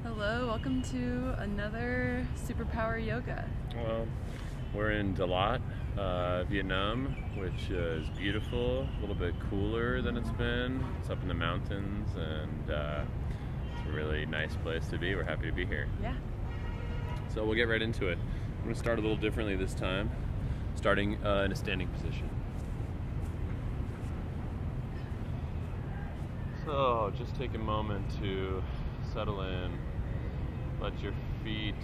Hello, welcome to another Superpower Yoga. Well, we're in Dalat, Vietnam, which is beautiful, a little bit cooler than it's been. It's up in the mountains, and it's a really nice place to be. We're happy to be here. Yeah. So we'll get right into it. I'm going to start a little differently this time, starting in a standing position. So just take a moment to settle in. Let your feet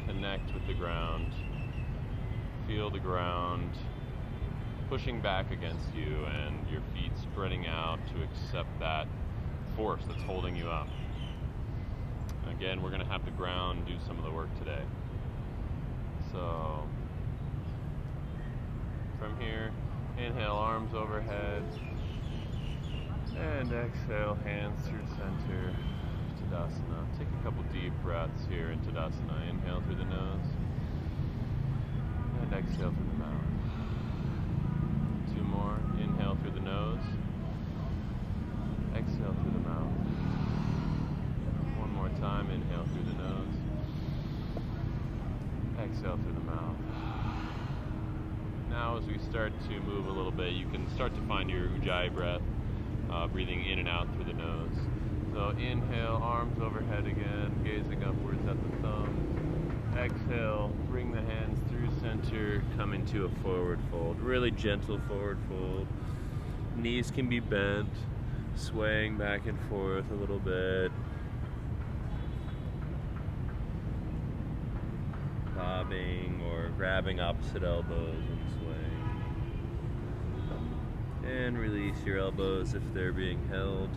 connect with the ground. Feel the ground pushing back against you and your feet spreading out to accept that force that's holding you up. Again, we're going to have the ground do some of the work today. So from here, inhale, arms overhead, and exhale, hands through center. Tadasana. Take a couple deep breaths here in Tadasana. Inhale through the nose and exhale through the mouth. Two more. Inhale through the nose. Exhale through the mouth. One more time. Inhale through the nose. Exhale through the mouth. Now as we start to move a little bit, you can start to find your Ujjayi breath, breathing in and out through the nose. So inhale, arms overhead again, gazing upwards at the thumbs. Exhale, bring the hands through center, come into a forward fold. Really gentle forward fold. Knees can be bent, swaying back and forth a little bit. Bobbing or grabbing opposite elbows and swaying. And release your elbows if they're being held.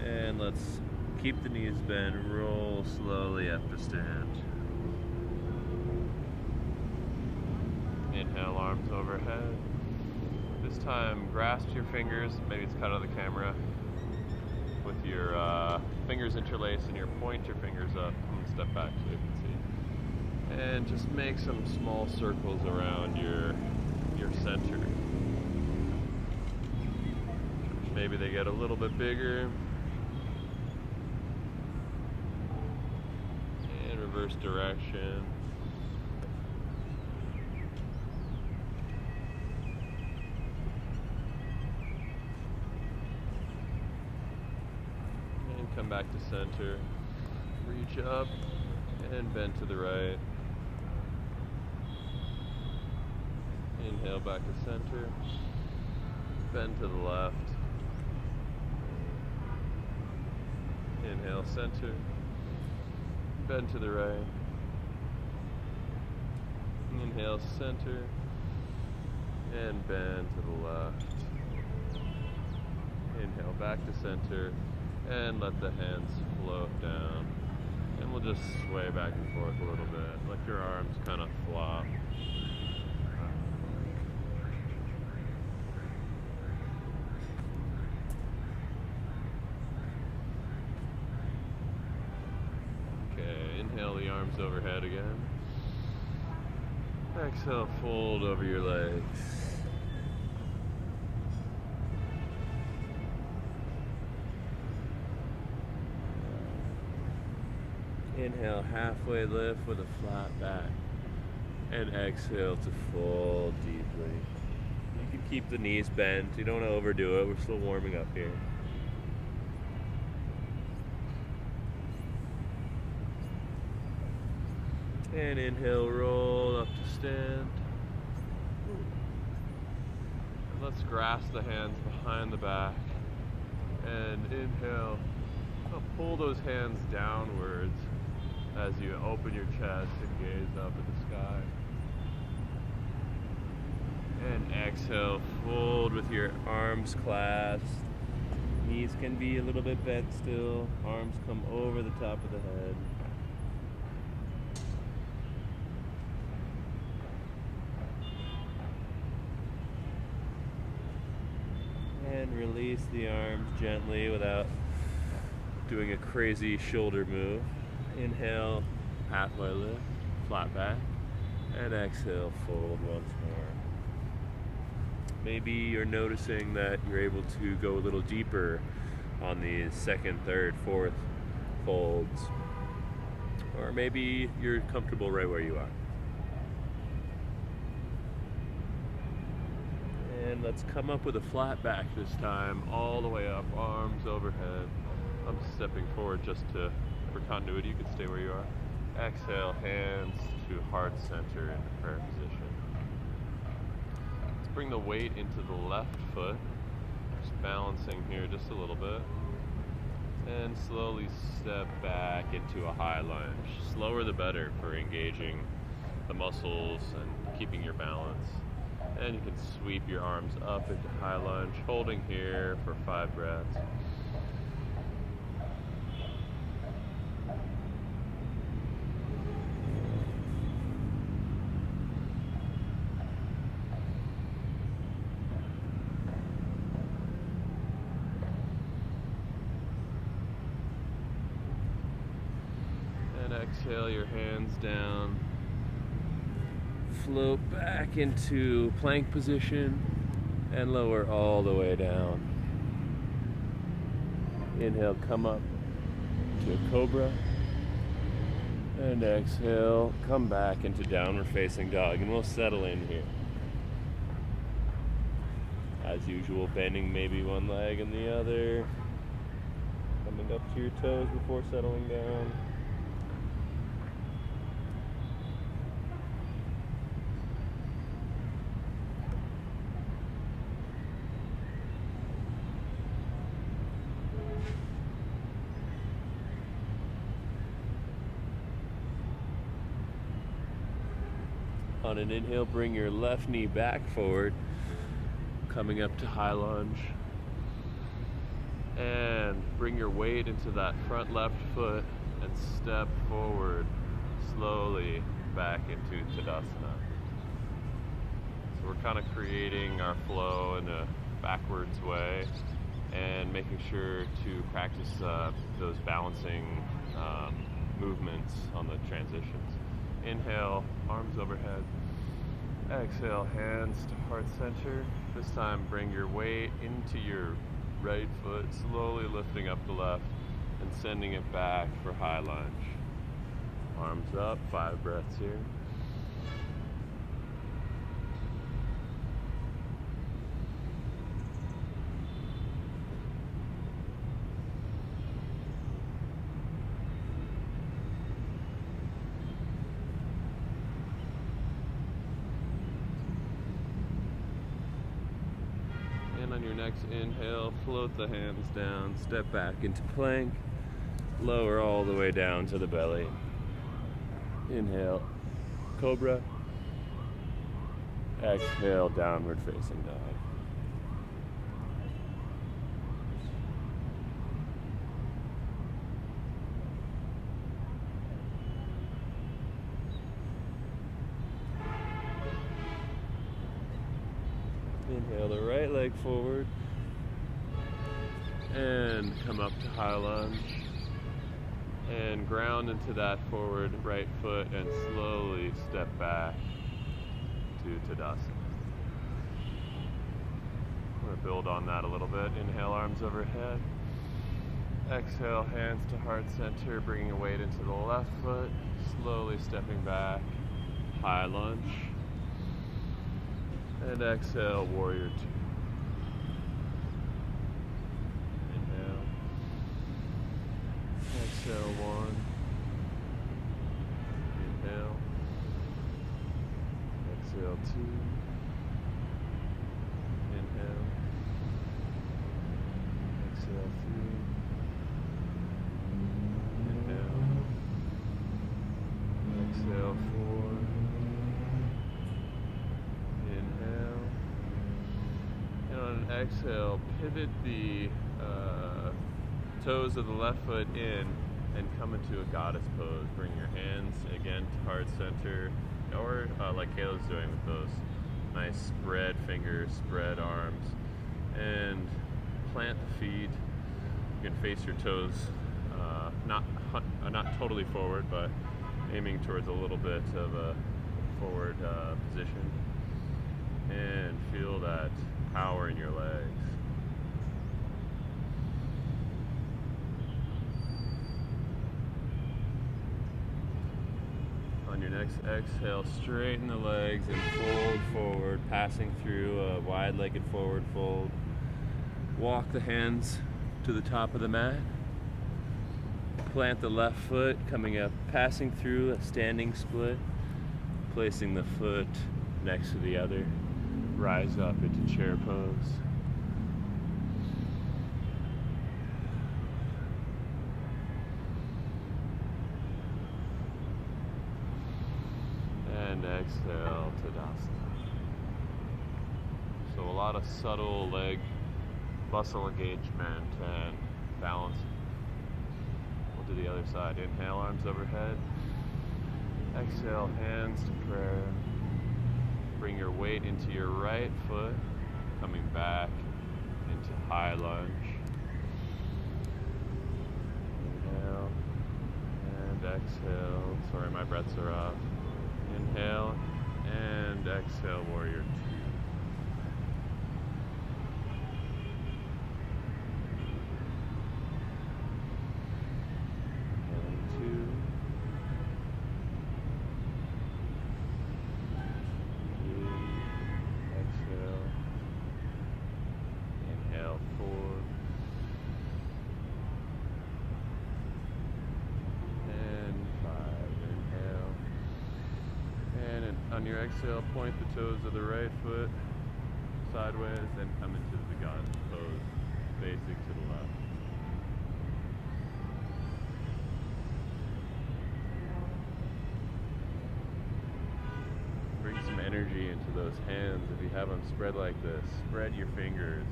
And let's keep the knees bent, roll slowly up to stand. Inhale, arms overhead. This time, grasp your fingers, maybe it's cut out of the camera, with your fingers interlaced and your pointer fingers up. I'm going to step back so you can see. And just make some small circles around your center. Maybe they get a little bit bigger. Reverse direction. And come back to center. Reach up and bend to the right. Inhale back to center. Bend to the left. Inhale, center. Bend to the right. Inhale, center. And bend to the left. Inhale, back to center. And let the hands float down. And we'll just sway back and forth a little bit. Let your arms kind of flop. Inhale the arms overhead again. Exhale, fold over your legs. Inhale, halfway lift with a flat back. And exhale to fold deeply. You can keep the knees bent. You don't want to overdo it. We're still warming up here. And inhale, roll up to stand. And let's grasp the hands behind the back. And inhale, pull those hands downwards as you open your chest and gaze up at the sky. And exhale, fold with your arms clasped. Knees can be a little bit bent still. Arms come over the top of the head. And release the arms gently without doing a crazy shoulder move. Inhale, halfway lift, flat back, and exhale, fold once more. Maybe you're noticing that you're able to go a little deeper on these second, third, fourth folds. Or maybe you're comfortable right where you are. And let's come up with a flat back this time, all the way up, arms overhead. I'm stepping forward just for continuity. You can stay where you are. Exhale, hands to heart center in prayer position. Let's bring the weight into the left foot. Just balancing here just a little bit. And slowly step back into a high lunge. Slower the better for engaging the muscles and keeping your balance. And you can sweep your arms up into high lunge, holding here for 5 breaths. And exhale your hands down. Float back into plank position and lower all the way down. Inhale, come up to a cobra. And exhale, come back into downward facing dog. And we'll settle in here. As usual, bending maybe one leg and the other. Coming up to your toes before settling down. On an inhale, bring your left knee back forward, coming up to high lunge. And bring your weight into that front left foot and step forward slowly back into Tadasana. So we're kind of creating our flow in a backwards way and making sure to practice those balancing movements on the transitions. Inhale, arms overhead. Exhale, hands to heart center. This time, bring your weight into your right foot, slowly lifting up the left and sending it back for high lunge. Arms up, 5 breaths here. On your next inhale, float the hands down, step back into plank, lower all the way down to the belly. Inhale, cobra. Exhale, downward facing dog. Inhale the right leg forward and come up to high lunge and ground into that forward right foot and slowly step back to Tadasana. I'm going to build on that a little bit. Inhale, arms overhead. Exhale, hands to heart center, bringing a weight into the left foot, slowly stepping back, high lunge. And exhale, warrior 2. Inhale. Exhale, 1. Inhale. Exhale, 2. Inhale. Exhale, 3. Inhale. Exhale, 4. Exhale, pivot the toes of the left foot in and come into a goddess pose. Bring your hands again to heart center, or like Kayla's doing with those nice spread fingers, spread arms, and plant the feet. You can face your toes not totally forward, but aiming towards a little bit of a forward position, and feel that power in your legs. Next exhale, straighten the legs and fold forward, passing through a wide-legged forward fold. Walk the hands to the top of the mat. Plant the left foot, coming up, passing through a standing split, placing the foot next to the other. Rise up into chair pose. And exhale, Tadasana. So a lot of subtle leg muscle engagement and balance. We'll do the other side. Inhale, arms overhead. Exhale, hands to prayer. Bring your weight into your right foot, coming back into high lunge. Inhale and exhale. Sorry, my breaths are off. Inhale and exhale, warrior two. On your exhale, point the toes of the right foot sideways, then come into the God pose, facing to the left. Bring some energy into those hands. If you have them spread like this, spread your fingers.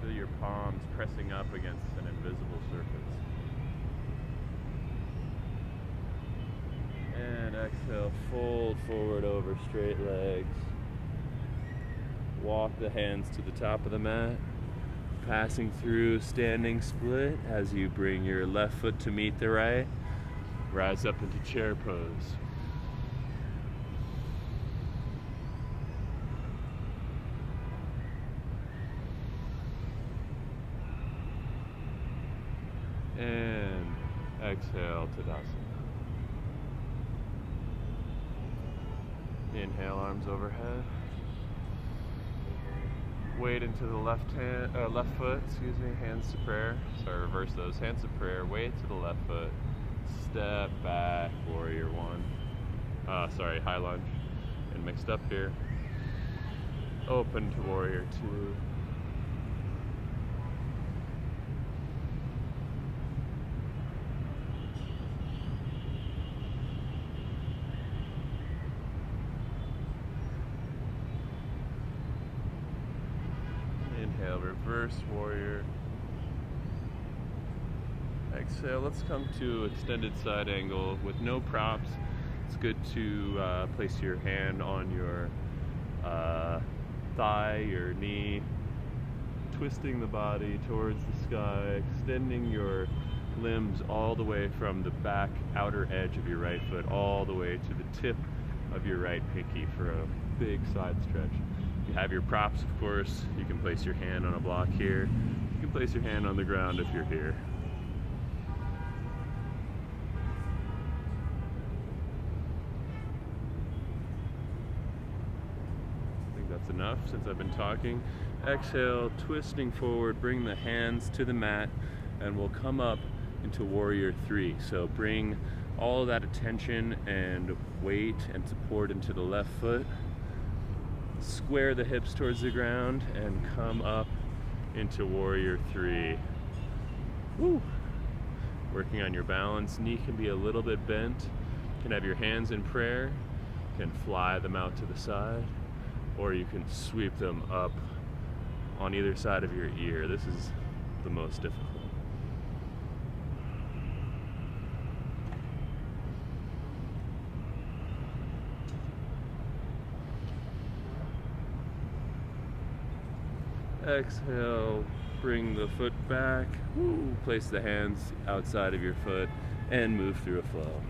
Feel your palms pressing up against an invisible surface. And exhale, fold forward over straight legs. Walk the hands to the top of the mat, passing through standing split as you bring your left foot to meet the right. Rise up into chair pose. And exhale, Tadasana. Inhale, arms overhead. Weight into the left foot, hands to prayer. Sorry, reverse those. Hands to prayer, weight to the left foot. Step back, warrior one. High lunge. And mixed up here. Open to warrior two. Inhale, reverse warrior. Exhale, let's come to extended side angle with no props. It's good to place your hand on your thigh, your knee, twisting the body towards the sky, extending your limbs all the way from the back outer edge of your right foot all the way to the tip of your right pinky for a big side stretch. You have your props, of course. You can place your hand on a block here. You can place your hand on the ground if you're here. I think that's enough since I've been talking. Exhale, twisting forward, bring the hands to the mat, and we'll come up into warrior three. So bring all of that attention and weight and support into the left foot. Square the hips towards the ground and come up into warrior three. Woo. Working on your balance. Knee can be a little bit bent. You can have your hands in prayer. You can fly them out to the side, or you can sweep them up on either side of your ear. This is the most difficult. Exhale, bring the foot back. Woo. Place the hands outside of your foot and move through a flow.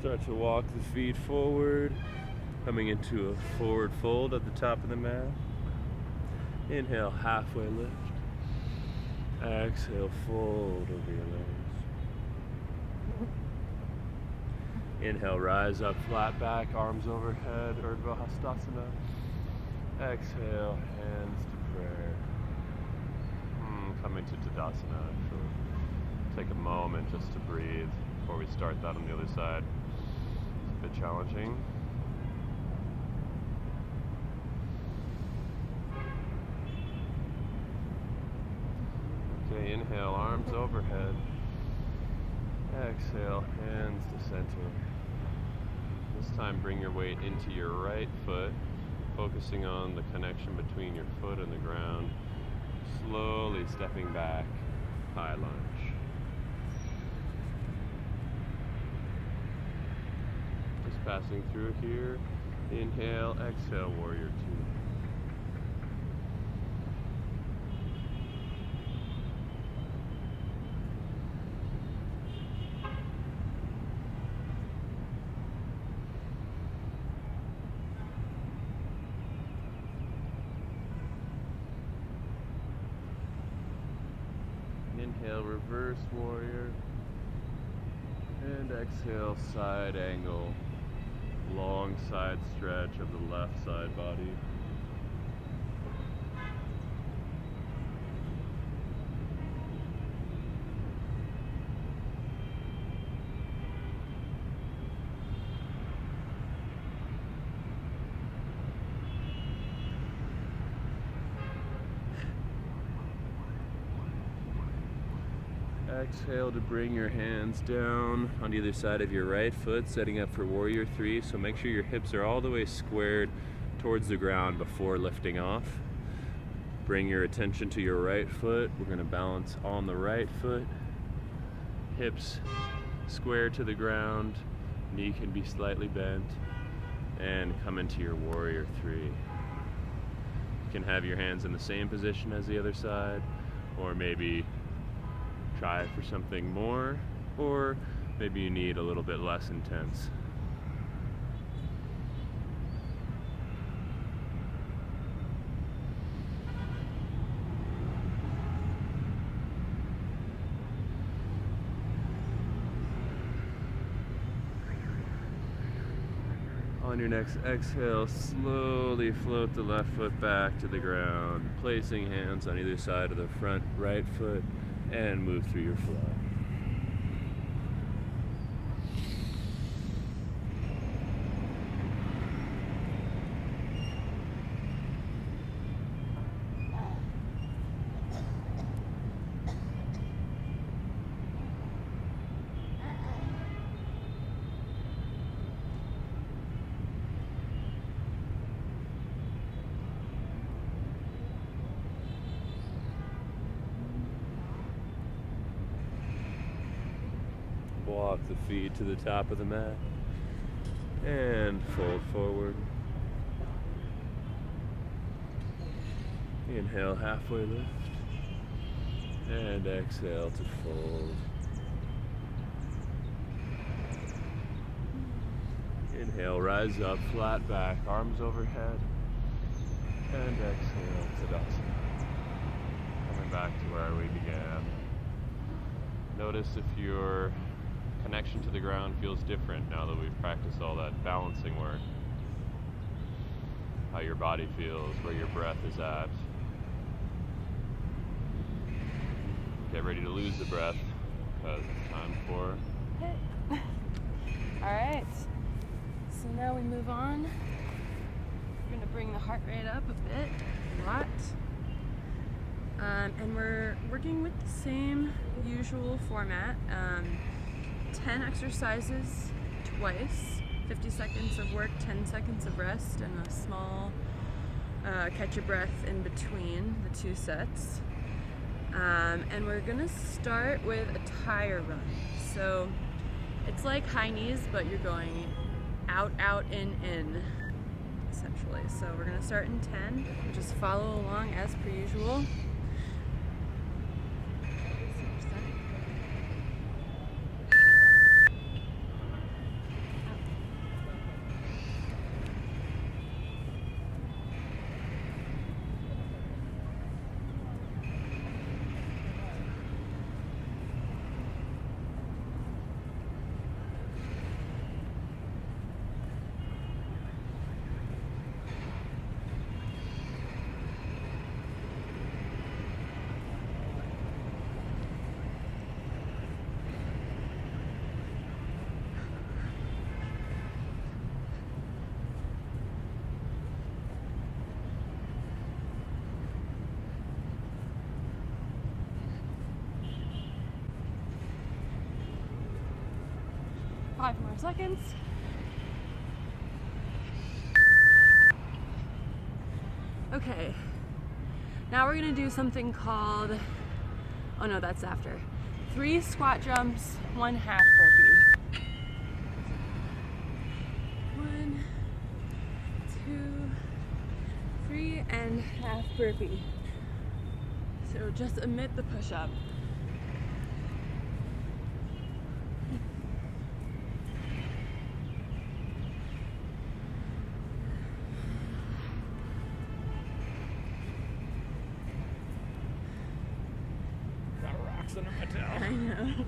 Start to walk the feet forward, coming into a forward fold at the top of the mat. Inhale, halfway lift. Exhale, fold over your legs. Inhale, rise up, flat back, arms overhead, Urdhva Hastasana. Exhale, hands to prayer. Coming to Tadasana, actually. Take a moment just to breathe before we start that on the other side. It's a bit challenging. Okay, inhale, arms overhead. Exhale, hands to center. This time bring your weight into your right foot, focusing on the connection between your foot and the ground. Slowly stepping back, high lunge. Just passing through here. Inhale, exhale, warrior two. Inhale, reverse warrior, and exhale, side angle, long side stretch of the left side body. Exhale to bring your hands down on either side of your right foot, setting up for warrior three. So make sure your hips are all the way squared towards the ground before lifting off. Bring your attention to your right foot. We're going to balance on the right foot. Hips square to the ground. Knee can be slightly bent. And come into your warrior three. You can have your hands in the same position as the other side, or maybe try for something more, or maybe you need a little bit less intense. On your next exhale, slowly float the left foot back to the ground, placing hands on either side of the front right foot, and move through your flow. Walk the feet to the top of the mat and fold forward. Inhale, halfway lift, and exhale to fold. Inhale, rise up, flat back, arms overhead, and exhale, Tadasana. Coming back to where we began. Notice if your connection to the ground feels different now that we've practiced all that balancing work. How your body feels, where your breath is at. Get ready to lose the breath, because it's time for HIIT. All right, so now we move on. We're gonna bring the heart rate up a bit, a lot. And we're working with the same usual format. 10 exercises twice, 50 seconds of work, 10 seconds of rest, and a small catch your breath in between the two sets. And we're gonna start with a tire run. So it's like high knees, but you're going out, out, in, essentially. So we're gonna start in 10. Just follow along as per usual. 5 more seconds. Okay, now we're gonna do something called, oh no, that's after. 3 squat jumps, 1 half burpee. 1, 2, 3, and half burpee. So just omit the push-up. Under my towel. I know.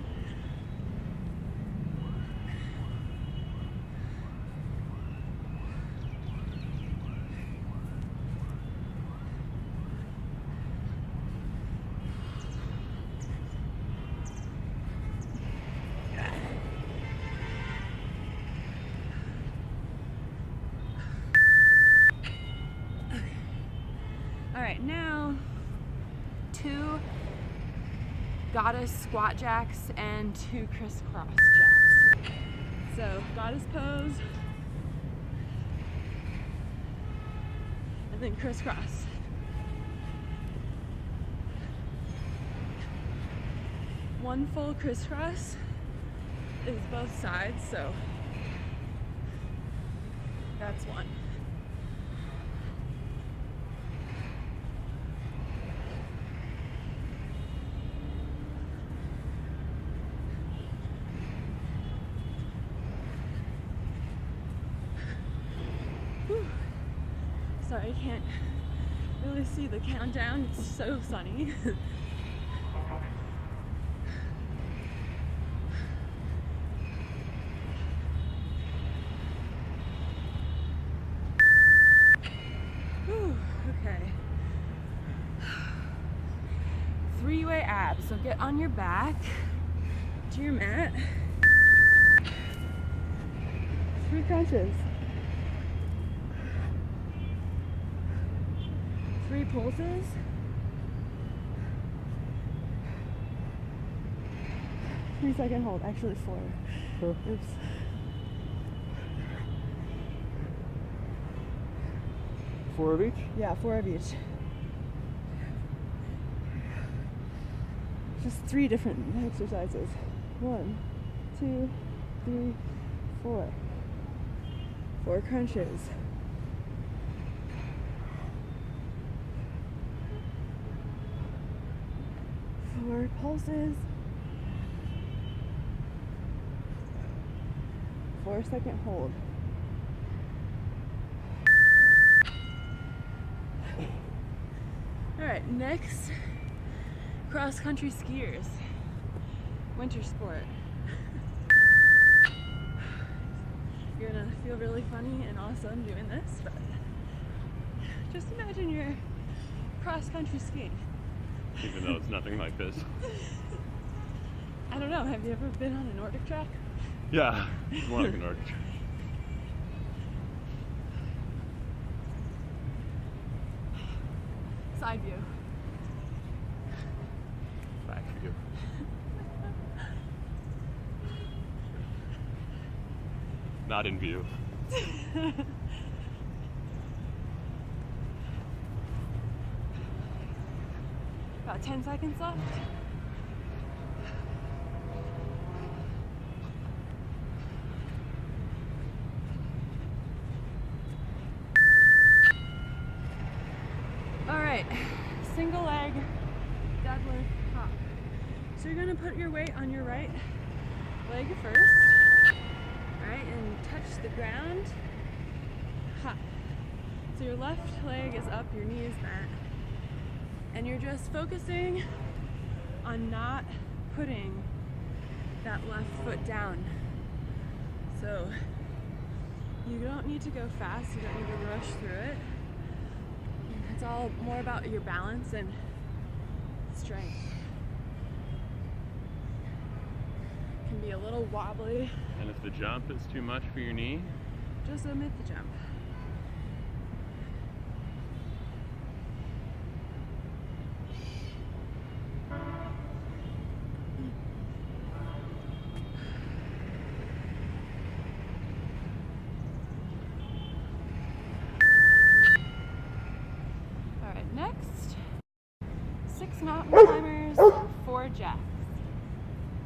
All right, now 2 goddess squat jacks and 2 crisscross jacks. So goddess pose and then crisscross. One full crisscross is both sides, so that's 1. Sorry, I can't really see the countdown. It's so sunny. Whew, okay. 3-way abs. So get on your back to your mat. 3 crunches. 3 pulses. 3-second hold. Actually 4. Oops. 4 of each? Yeah, 4 of each. Just 3 different exercises. 1, 2, 3, 4. 4 crunches. 4 pulses. 4-second hold. All right, next, cross-country skiers, winter sport. You're gonna feel really funny and awesome doing this, but just imagine you're cross-country skiing. Even though it's nothing like this. I don't know, have you ever been on a Nordic track? Yeah, it's more like an Nordic track. Side view. Back view. Not in view. About 10 seconds left. All right, single leg deadlift hop. So you're gonna put your weight on your right leg first, all right, and touch the ground, hop. So your left leg is up, your knee is bent, and you're just focusing on not putting that left foot down. So you don't need to go fast, you don't need to rush through it. It's all more about your balance and strength. It can be a little wobbly. And if the jump is too much for your knee, Just omit the jump. climbers, 4 jacks.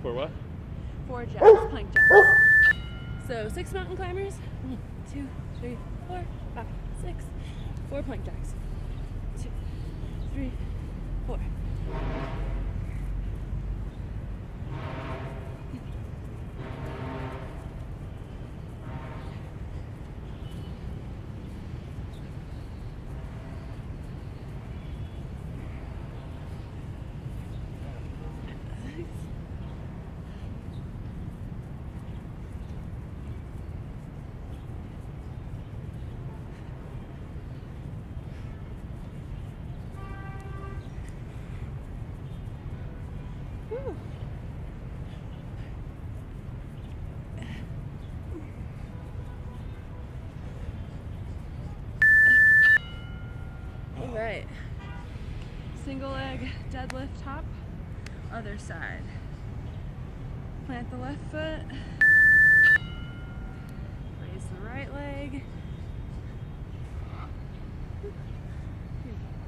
For what? 4 jacks, plank jacks. So 6 mountain climbers, 1, 2, 3, 4, 5, 6. 4 plank jacks. 2, 3, 4. Whew. All right. Single leg deadlift hop, other side. Plant the left foot. Raise the right leg.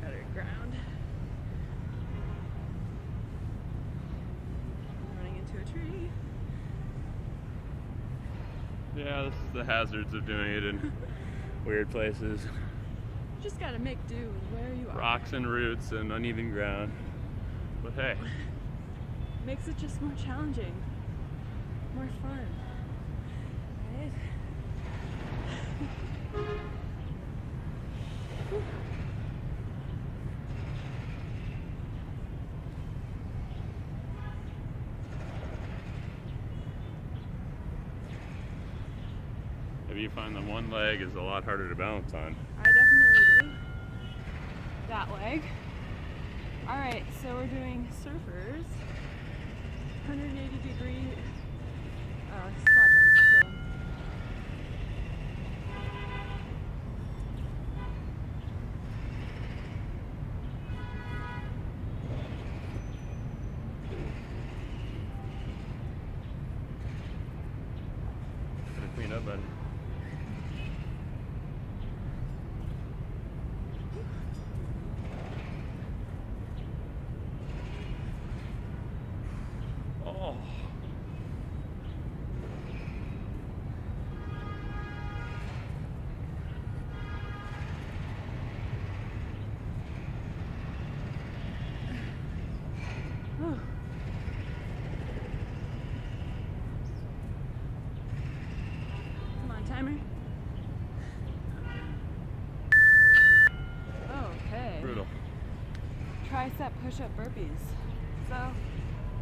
Better ground. Running into a tree. Yeah, this is the hazards of doing it in weird places. Just gotta make do with where you are. Rocks and roots and uneven ground. But hey, Makes it just more challenging, more fun, right? maybe you find that one leg is a lot harder to balance on. I definitely do. That leg. All right, so we're doing surfers, 180-degree squat jump. So Gotta clean up, buddy. Oh. oh. Come on, timer. Okay. Brutal. Tricep push-up burpees. So,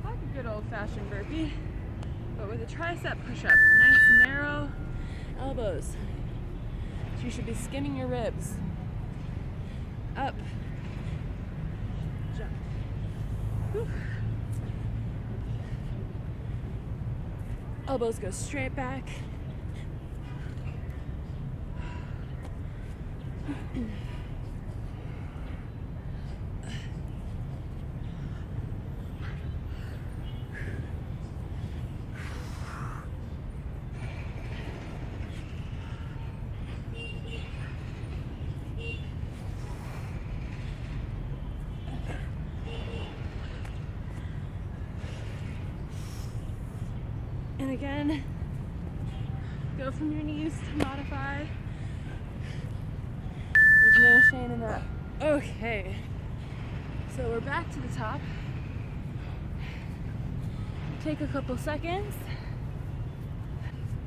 like a good old-fashioned burpee, but with a tricep push-up. Nice narrow elbows. So you should be skimming your ribs. Up. Jump. Whew. Elbows go straight back. And again, go from your knees to modify. There's no shame in that. Okay, so we're back to the top. Take a couple seconds.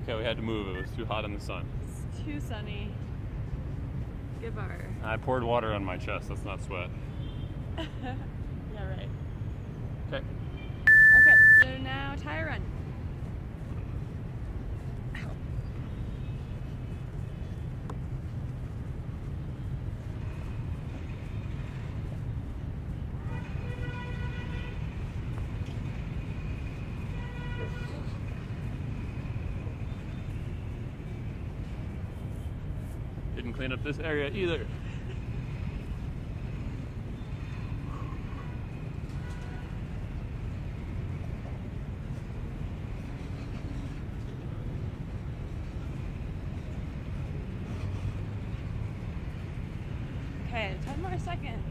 Okay, we had to move. It was too hot in the sun. It's too sunny. Give our. I poured water on my chest. That's not sweat. Yeah, right. Okay. Okay, so now tie a run. Didn't clean up this area either. Okay, 10 more seconds.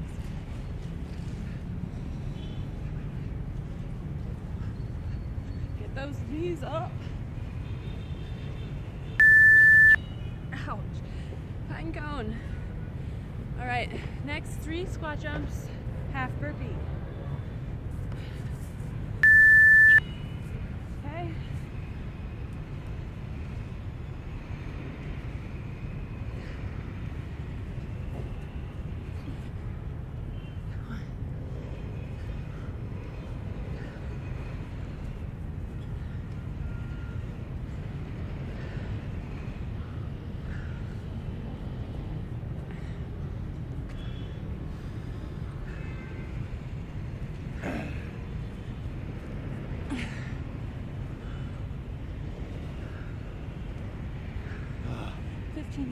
those knees up. Ouch. Pine cone. All right, next 3 squat jumps, half burpee. Okay.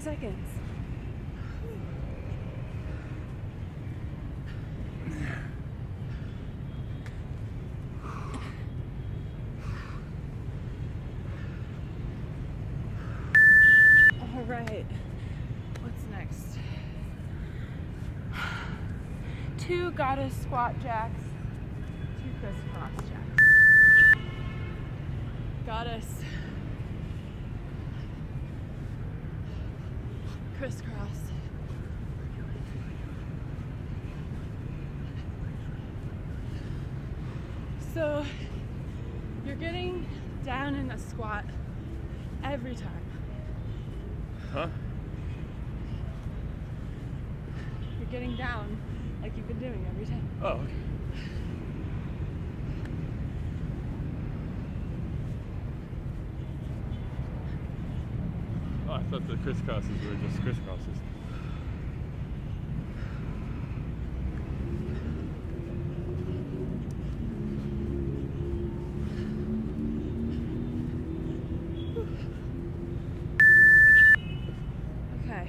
Seconds. All right, what's next? 2 goddess squat jacks, 2 crisscross jacks. Goddess. Crisscross. So you're getting down in a squat every time. Huh? You're getting down like you've been doing every time. Oh, okay. Oh, I thought the crisscrosses were just crisscrosses. Okay.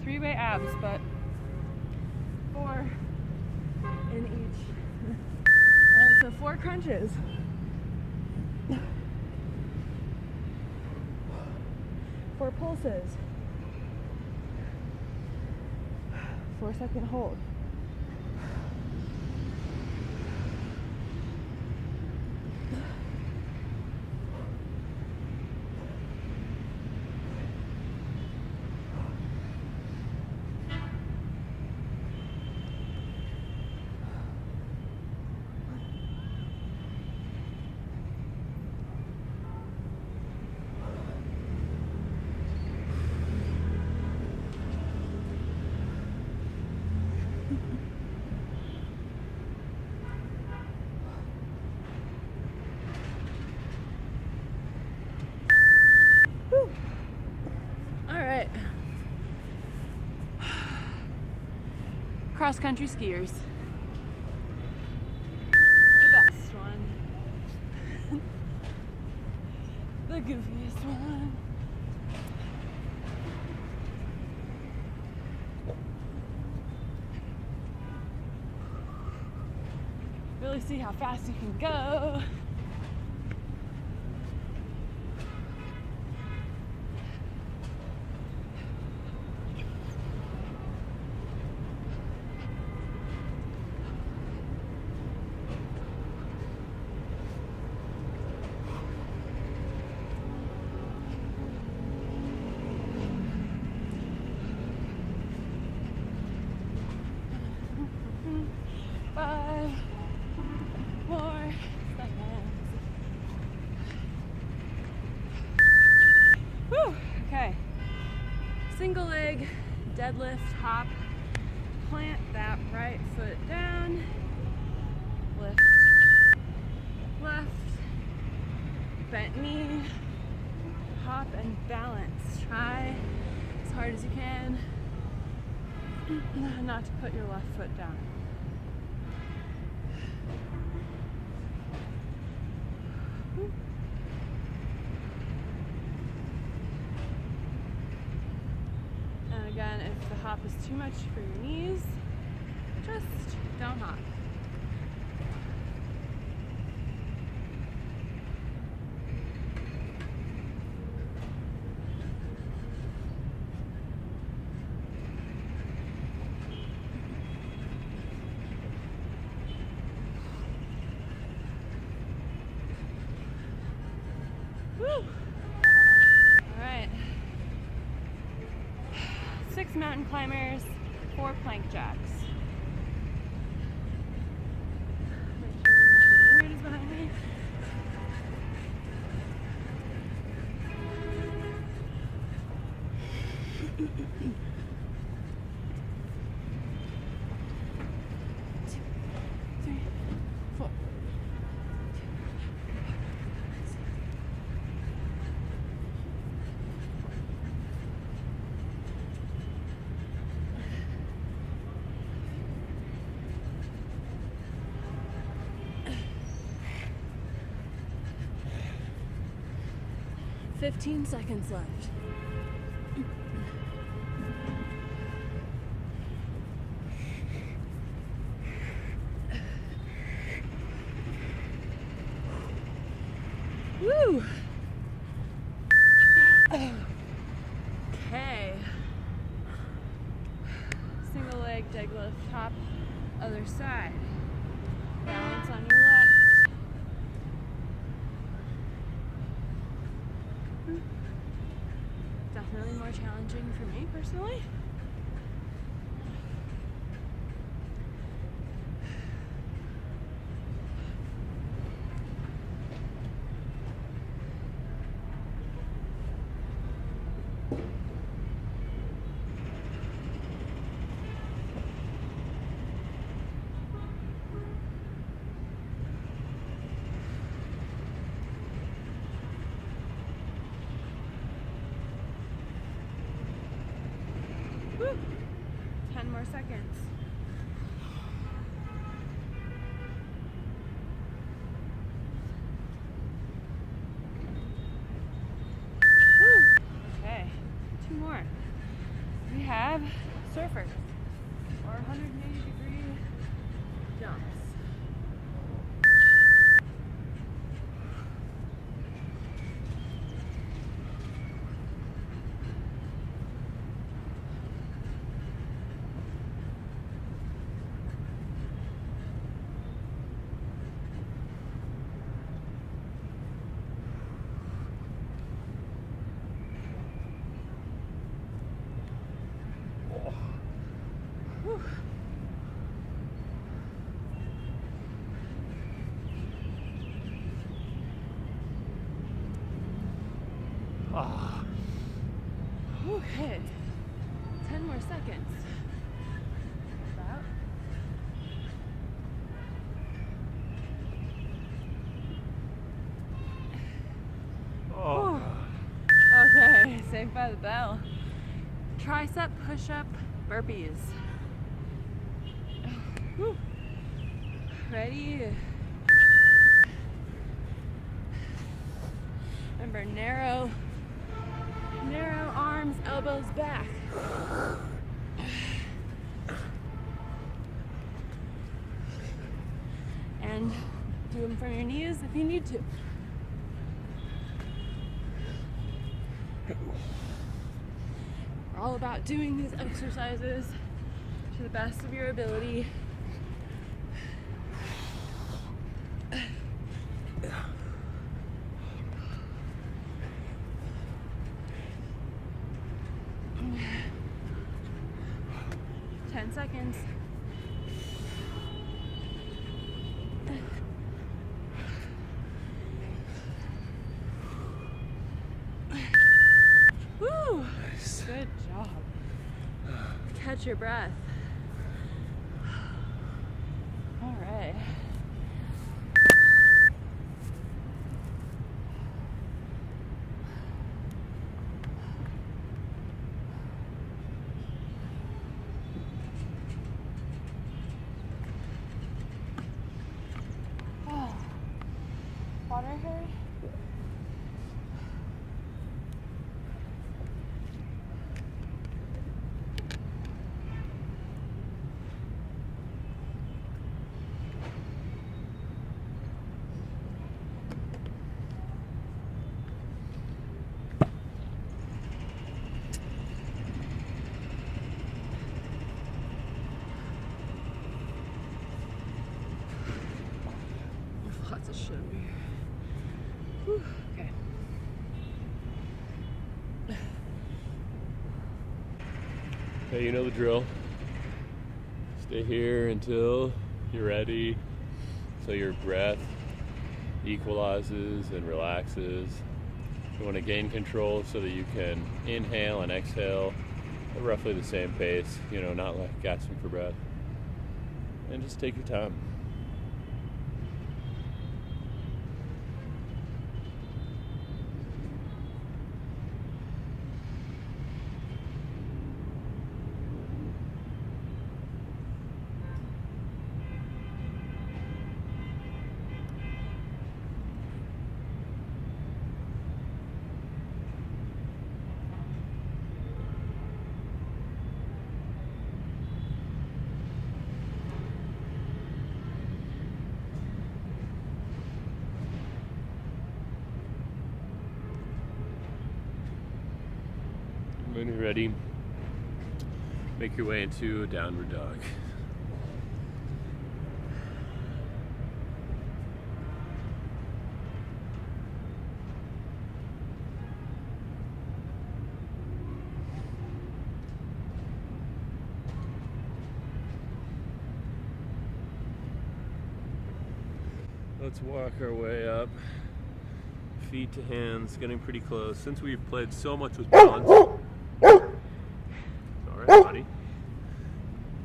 Three-way abs, but 4 in each. Alright, so 4 crunches. 4 pulses. 4-second hold. Cross-country skiers. The best one. The goofiest one. Really see how fast you can go. Single leg deadlift hop. Plant that right foot down. Lift left. Bent knee. Hop and balance. Try as hard as you can not to put your left foot down. Again, if the hop is too much for your knees, just don't hop. climbers, 4 plank jacks. Make sure the weight is behind me. Fifteen seconds left. Woo! Okay. Single leg deadlift, top, other side. Balance on your left. Definitely more challenging for me personally. Woo. 10 more seconds. Woo. Okay, 2 more. We have surfers, or 180-degree jumps. Whew. Ah. Okay, 10 more seconds. About. Oh. Okay, saved by the bell. Tricep push-up burpees. Whew. Ready? Remember, narrow arms, elbows back. And do them from your knees if you need to. We're all about doing these exercises to the best of your ability. Ten seconds. Woo! Nice. Good job. Catch your breath. All right. Oh. Water here? Lots of shit over here. Whew, okay. Okay, you know the drill. Stay here until you're ready, so your breath equalizes and relaxes. You want to gain control so that you can inhale and exhale at roughly the same pace, not like gasping for breath. And just take your time. When you're ready, make your way into a downward dog. Let's walk our way up, feet to hands, getting pretty close. Since we've played so much with balance, alright, buddy.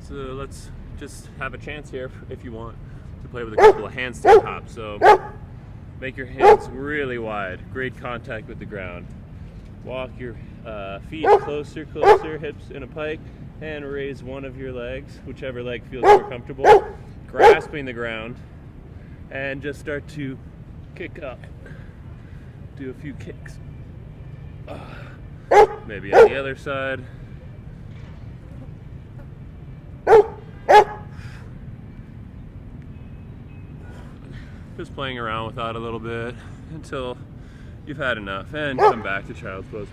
So let's just have a chance here, if you want, to play with a couple of handstand hops. So make your hands really wide, great contact with the ground. Walk your feet closer, hips in a pike, and raise one of your legs, whichever leg feels more comfortable, grasping the ground, and just start to kick up. Do a few kicks. Maybe on the other side. Just playing around with that a little bit until you've had enough, and come back to child's pose.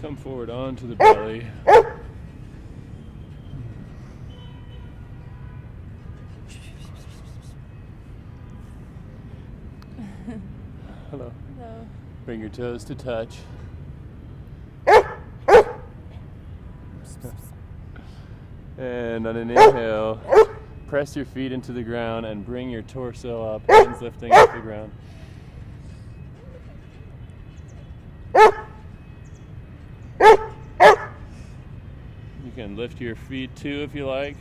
Come forward onto the belly. Hello. Hello. Bring your toes to touch. And on an inhale, press your feet into the ground and bring your torso up, hands lifting off the ground. You can lift your feet too if you like.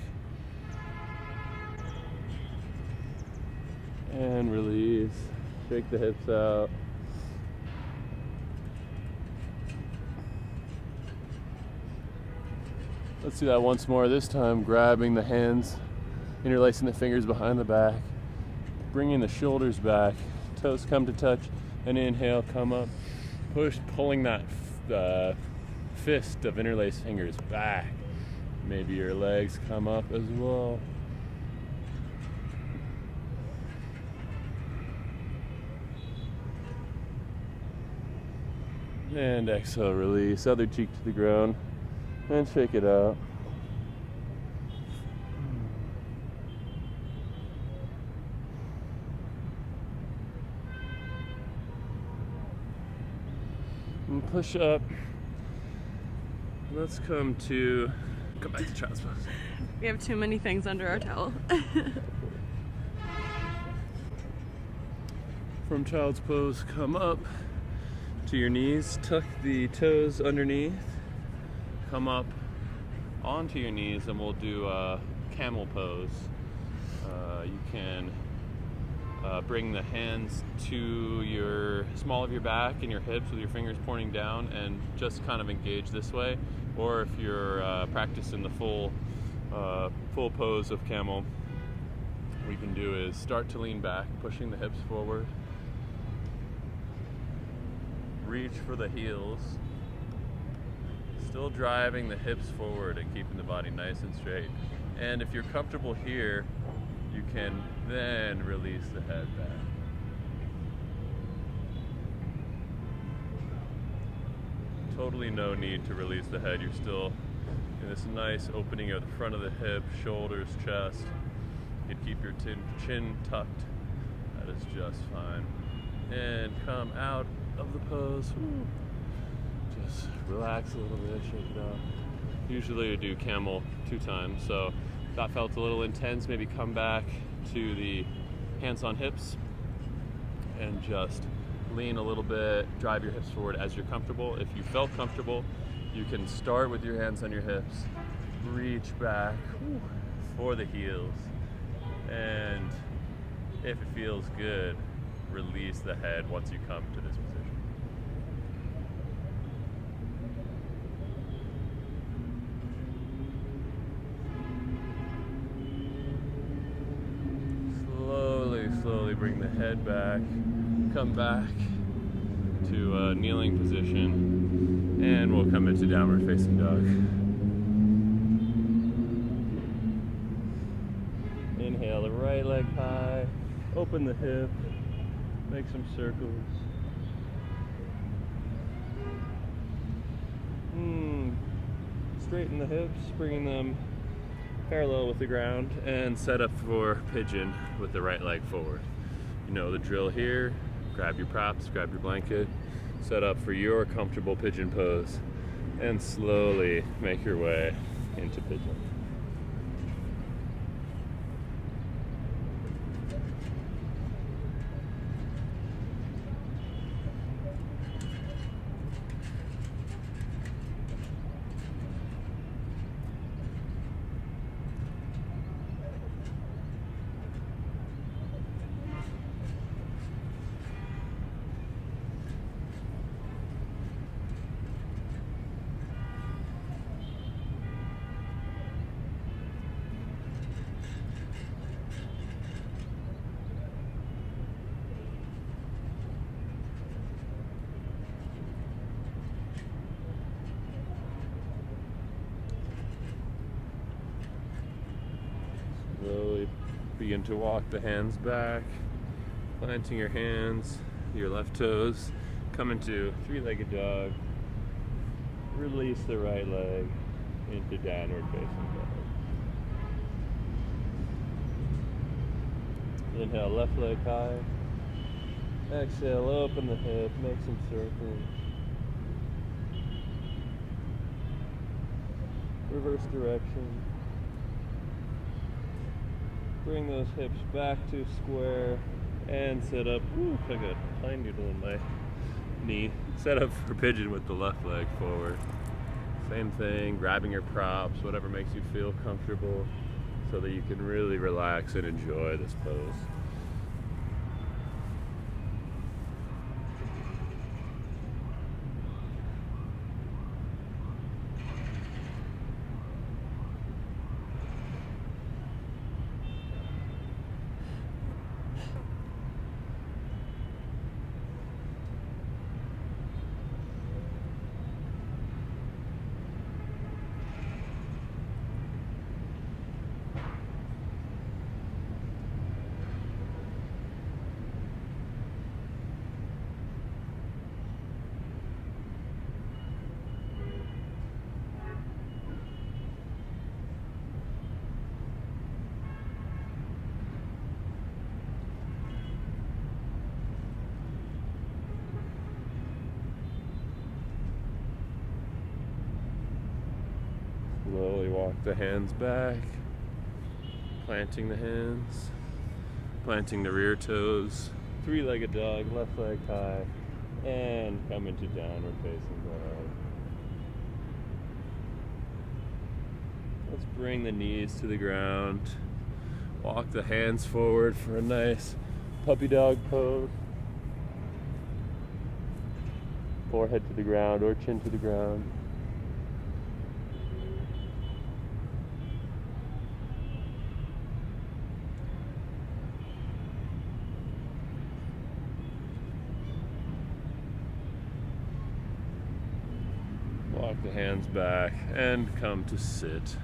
And release. Shake the hips out. Let's do that once more. This time, grabbing the hands, interlacing the fingers behind the back, bringing the shoulders back, toes come to touch, and inhale, come up. Push, pulling that fist of interlaced fingers back. Maybe your legs come up as well. And exhale, release. Other cheek to the ground. And shake it out. And push up. Let's come back to child's pose. We have too many things under our towel. From child's pose, come up to your knees, tuck the toes underneath, come up onto your knees, and we'll do a camel pose. You can bring the hands to your small of your back and your hips with your fingers pointing down and just kind of engage this way. Or if you're practicing the full pose of camel, what you can do is start to lean back, pushing the hips forward. Reach for the heels. Still driving the hips forward and keeping the body nice and straight. And if you're comfortable here, you can then release the head back. totally no need to release the head. You're still in this nice opening of the front of the hip, shoulders, chest. You can keep your chin tucked. That is just fine. And come out of the pose. Woo. Just relax a little bit, shake it off. Usually I do camel 2 times, so if that felt a little intense, maybe come back to the hands on hips and just lean a little bit, drive your hips forward as you're comfortable. If you felt comfortable, you can start with your hands on your hips, reach back for the heels, and if it feels good, release the head once you come to this position. Slowly bring the head back, come back to a kneeling position, and we'll come into downward facing dog. Inhale the right leg high, open the hip, make some circles. Straighten the hips, bringing them parallel with the ground, and set up for pigeon with the right leg forward. You know the drill here. Grab your props, grab your blanket, set up for your comfortable pigeon pose, and slowly make your way into pigeon. Slowly begin to walk the hands back, planting your hands, your left toes, come into 3-legged dog, release the right leg into downward facing dog. Inhale, left leg high, exhale, open the hip, make some circles. Reverse direction. Bring those hips back to square and sit up. I got a pine needle in my knee. Set up for pigeon with the left leg forward. Same thing, grabbing your props, whatever makes you feel comfortable, so that you can really relax and enjoy this pose. Slowly walk the hands back, planting the hands, planting the rear toes, 3-legged dog, left leg high, and come into downward facing dog. Let's bring the knees to the ground, walk the hands forward for a nice puppy dog pose. Forehead to the ground or chin to the ground. Walk the hands back and come to sit.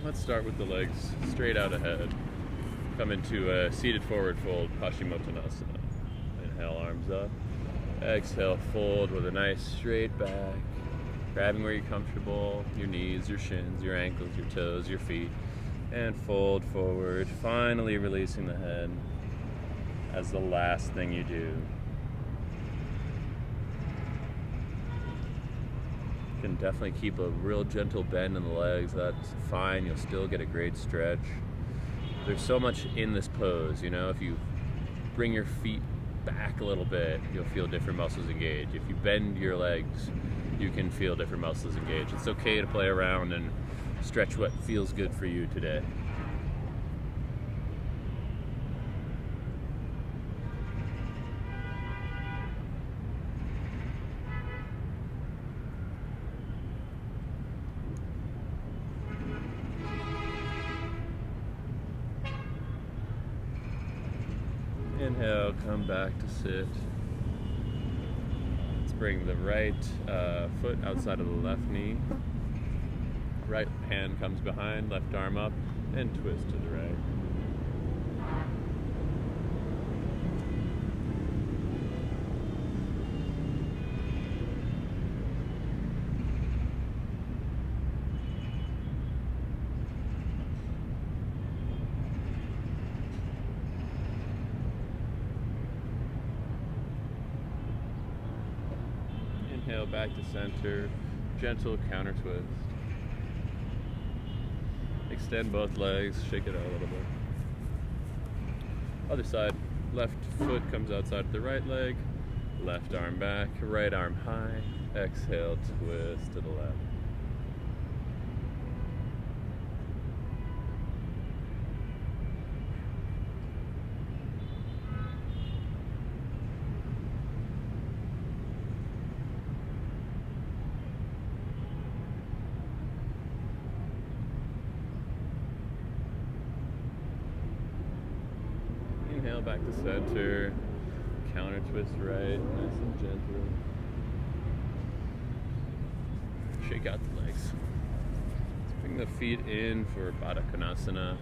Let's start with the legs straight out ahead. Come into a seated forward fold, Paschimottanasana. Inhale, arms up. Exhale, fold with a nice straight back. Grabbing where you're comfortable, your knees, your shins, your ankles, your toes, your feet. And fold forward, finally releasing the head as the last thing you do. You can definitely keep a real gentle bend in the legs. That's fine. You'll still get a great stretch. There's so much in this pose, you know. If you bring your feet back a little bit, you'll feel different muscles engage. If you bend your legs, you can feel different muscles engage. It's okay to play around and stretch what feels good for you today. Inhale, come back to sit. Let's bring the right foot outside of the left knee. Right hand comes behind, left arm up, and twist to the right. Inhale, back to center, gentle counter twist. Extend both legs, shake it out a little bit. Other side, left foot comes outside the right leg, left arm back, right arm high, exhale, twist to the left. Inhale, back to center, counter twist right, nice and gentle. Shake out the legs. Let's bring the feet in for Baddha Konasana.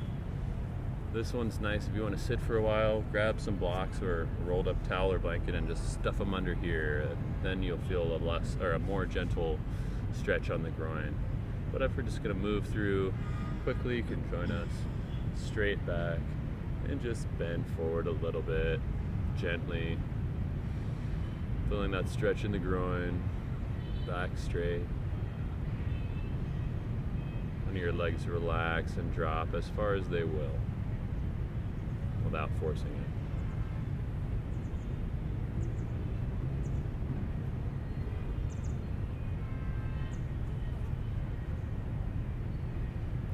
This one's nice if you want to sit for a while, grab some blocks or a rolled up towel or blanket and just stuff them under here. Then you'll feel a more gentle stretch on the groin. But if we're just going to move through quickly, you can join us straight back. And just bend forward a little bit, gently. Feeling that stretch in the groin, back straight. One of your legs relax and drop as far as they will, without forcing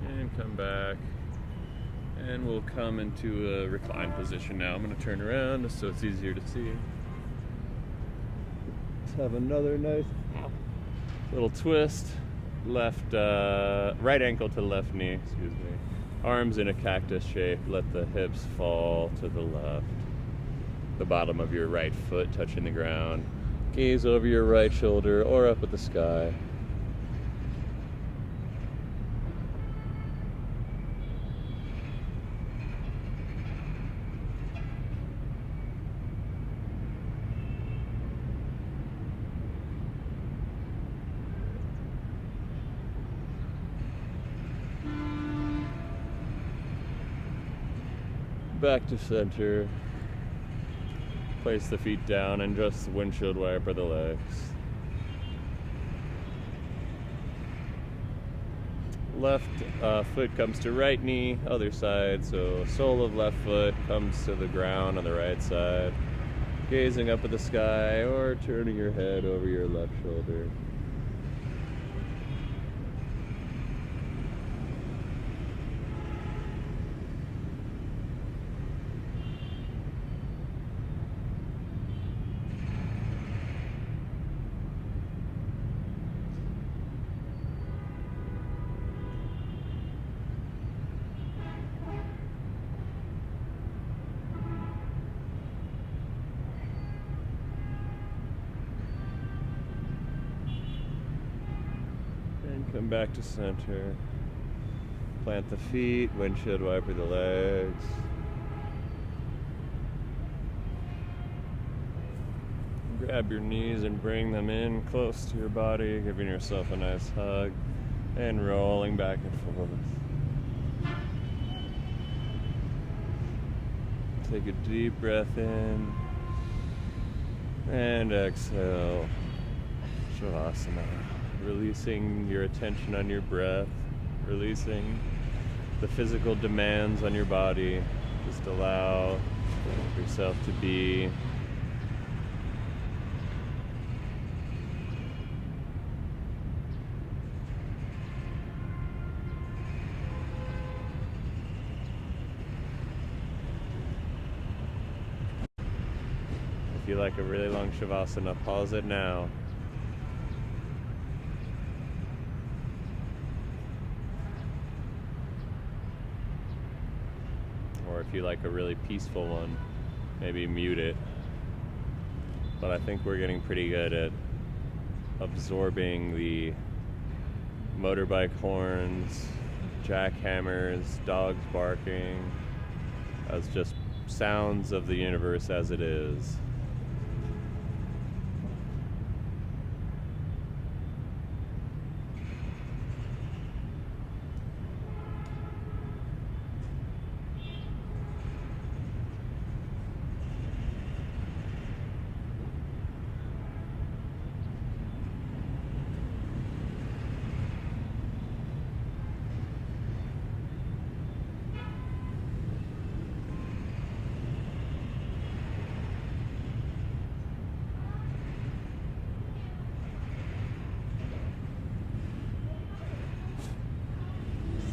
it. And come back. And we'll come into a reclined position now. I'm going to turn around just so it's easier to see. Let's have another nice little twist. Right ankle to left knee, excuse me. Arms in a cactus shape. Let the hips fall to the left. The bottom of your right foot touching the ground. Gaze over your right shoulder or up at the sky. Back to center. Place the feet down and just windshield wiper the legs. Left foot comes to right knee, other side, so sole of left foot comes to the ground on the right side. Gazing up at the sky or turning your head over your left shoulder. Come back to center. Plant the feet, windshield wiper the legs. Grab your knees and bring them in close to your body, giving yourself a nice hug and rolling back and forth. Take a deep breath in and exhale. Shavasana. Releasing your attention on your breath, releasing the physical demands on your body. Just allow yourself to be. If you like a really long Shavasana, pause it now. Or if you like a really peaceful one, maybe mute it. But I think we're getting pretty good at absorbing the motorbike horns, jackhammers, dogs barking as just sounds of the universe as it is.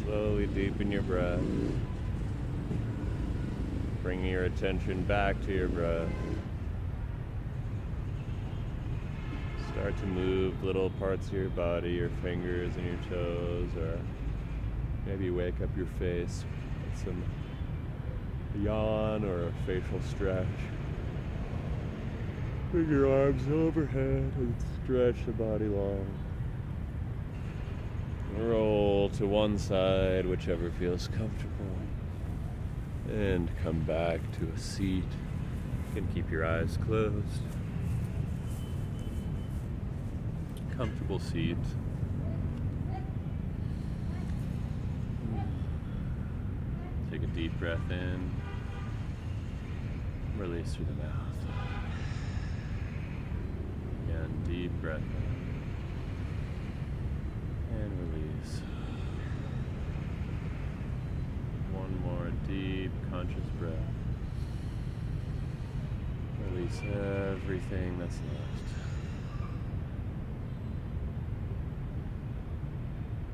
Slowly deepen your breath. Bringing your attention back to your breath. Start to move little parts of your body, your fingers and your toes, or maybe wake up your face with some yawn or a facial stretch. Bring your arms overhead and stretch the body long. Roll to one side, whichever feels comfortable, and come back to a seat. You can keep your eyes closed. Comfortable seat. Take a deep breath in, release through the mouth. Again, deep breath in. And release. One more deep, conscious breath. Release everything that's left.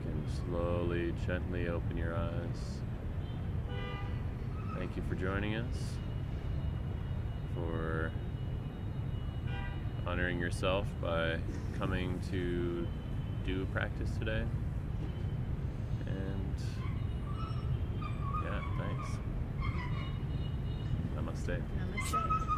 You can slowly, gently open your eyes. Thank you for joining us, for honoring yourself by coming to do practice today. And yeah, thanks. Namaste. Namaste.